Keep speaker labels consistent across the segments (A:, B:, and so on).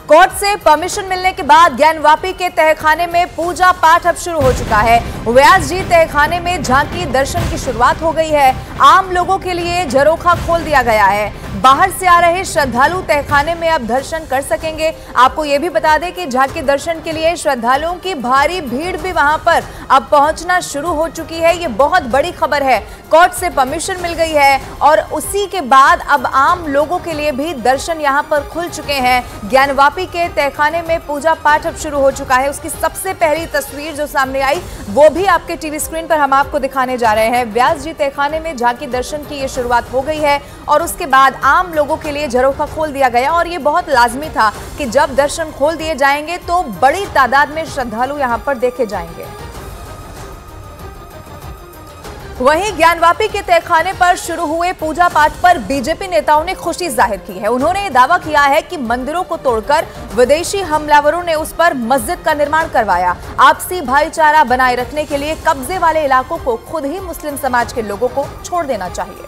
A: Court से permission मिलने के बाद ज्ञानवापी के तहखाने में पूजा पाठ अब शुरू हो चुका है। व्यास जी तहखाने में झांकी दर्शन की शुरुआत हो गई है। आम लोगों के लिए झरोखा खोल दिया गया है। बाहर से आ रहे श्रद्धालु तहखाने में अब दर्शन कर सकेंगे। आपको यह भी बता दें कि झांकी दर्शन के लिए श्रद्धालुओं की भारी भीड़ भी वहां पर अब पहुंचना शुरू हो चुकी है। ये बहुत बड़ी खबर है। कोर्ट से परमिशन मिल गई है और उसी के बाद अब आम लोगों के लिए भी दर्शन यहां पर खुल चुके हैं। ज्ञानवापी के तहखाने में पूजा पाठ अब शुरू हो चुका है। उसकी सबसे पहली तस्वीर जो सामने आई वो भी आपके टीवी स्क्रीन पर हम आपको दिखाने जा रहे हैं। व्यास जी तहखाने में झांकी दर्शन की ये शुरुआत हो गई है और उसके बाद आम लोगों के लिए झरोखा खोल दिया गया और ये बहुत लाजमी था कि जब दर्शन खोल दिए जाएंगे तो बड़ी तादाद में श्रद्धालु यहां पर देखे जाएंगे। वहीं ज्ञानवापी के तहखाने पर शुरू हुए पूजा पाठ पर बीजेपी नेताओं ने खुशी जाहिर की है। उन्होंने दावा किया है कि मंदिरों को तोड़कर विदेशी हमलावरों ने उस पर मस्जिद का निर्माण करवाया। आपसी भाईचारा बनाए रखने के लिए कब्जे वाले इलाकों को खुद ही मुस्लिम समाज के लोगों को छोड़ देना चाहिए।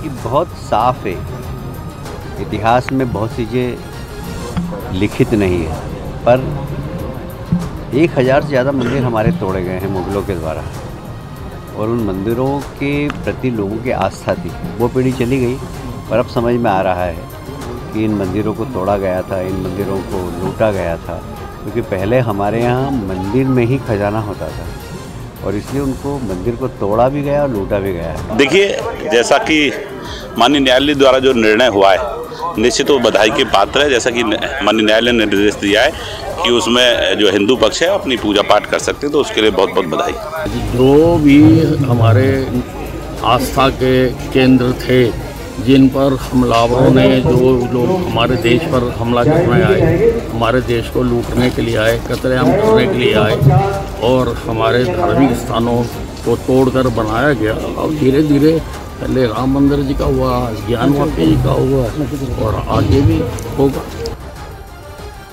B: ये बहुत साफ है। इतिहास में बहुत चीज़ें लिखित नहीं है, पर 1000 से ज़्यादा मंदिर हमारे तोड़े गए हैं मुगलों के द्वारा और उन मंदिरों के प्रति लोगों की आस्था थी। वो पीढ़ी चली गई, पर अब समझ में आ रहा है कि इन मंदिरों को तोड़ा गया था, इन मंदिरों को लूटा गया था, क्योंकि पहले हमारे यहाँ मंदिर में ही खजाना होता था और इसलिए उनको मंदिर को तोड़ा भी गया और लूटा भी गया।
C: देखिए, जैसा कि माननीय न्यायालय द्वारा जो निर्णय हुआ है निश्चित वो बधाई के पात्र है। जैसा कि माननीय न्यायालय ने निर्देश दिया है कि उसमें जो हिंदू पक्ष है अपनी पूजा पाठ कर सकते हैं, तो उसके लिए बहुत बहुत बधाई।
D: जो भी हमारे आस्था के केंद्र थे, जिन पर हमलावरों ने, जो लोग हमारे देश पर हमला करने आए, हमारे देश को लूटने के लिए आए, कत्लेआम करने के लिए आए और हमारे धार्मिक स्थानों को तोड़कर बनाया गया। और धीरे धीरे पहले राम मंदिर जी का हुआ, ज्ञानवापी जी का हुआ और आगे भी होगा।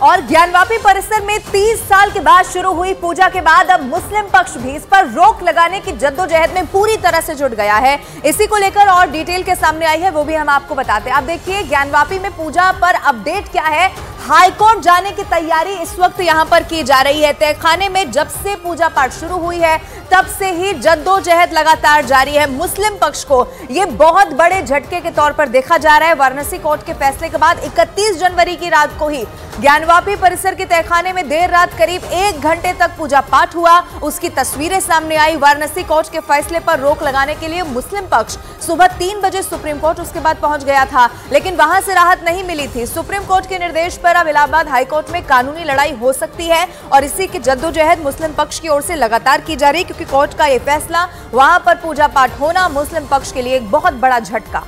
A: और ज्ञानवापी परिसर में 30 साल के बाद शुरू हुई पूजा के बाद अब मुस्लिम पक्ष भी इस पर रोक लगाने की जद्दोजहद में पूरी तरह से जुट गया है। इसी को लेकर और डिटेल के सामने आई है, वो भी हम आपको बताते हैं। आप देखिए, ज्ञानवापी में पूजा पर अपडेट क्या है। हाईकोर्ट जाने की तैयारी इस वक्त यहां पर की जा रही है। तहखाने में जब से पूजा पाठ शुरू हुई है तब से ही जद्दोजहद लगातार जारी है। मुस्लिम पक्ष को यह बहुत बड़े झटके के तौर पर देखा जा रहा है। वाराणसी कोर्ट के फैसले के बाद 31 जनवरी की रात को ही ज्ञानवापी परिसर के तहखाने में देर रात करीब 1 घंटे तक पूजा पाठ हुआ। उसकी तस्वीरें सामने आई। वाराणसी कोर्ट के फैसले पर रोक लगाने के लिए मुस्लिम पक्ष सुबह 3 बजे सुप्रीम कोर्ट उसके बाद पहुंच गया था, लेकिन वहां से राहत नहीं मिली थी। सुप्रीम कोर्ट के निर्देश पर अब इलाहाबाद हाईकोर्ट में कानूनी लड़ाई हो सकती है और इसी की जद्दोजहद मुस्लिम पक्ष की ओर से लगातार की जा रही है, क्योंकि कोर्ट का यह फैसला, वहां पर पूजा पाठ होना मुस्लिम पक्ष के लिए एक बहुत बड़ा झटका।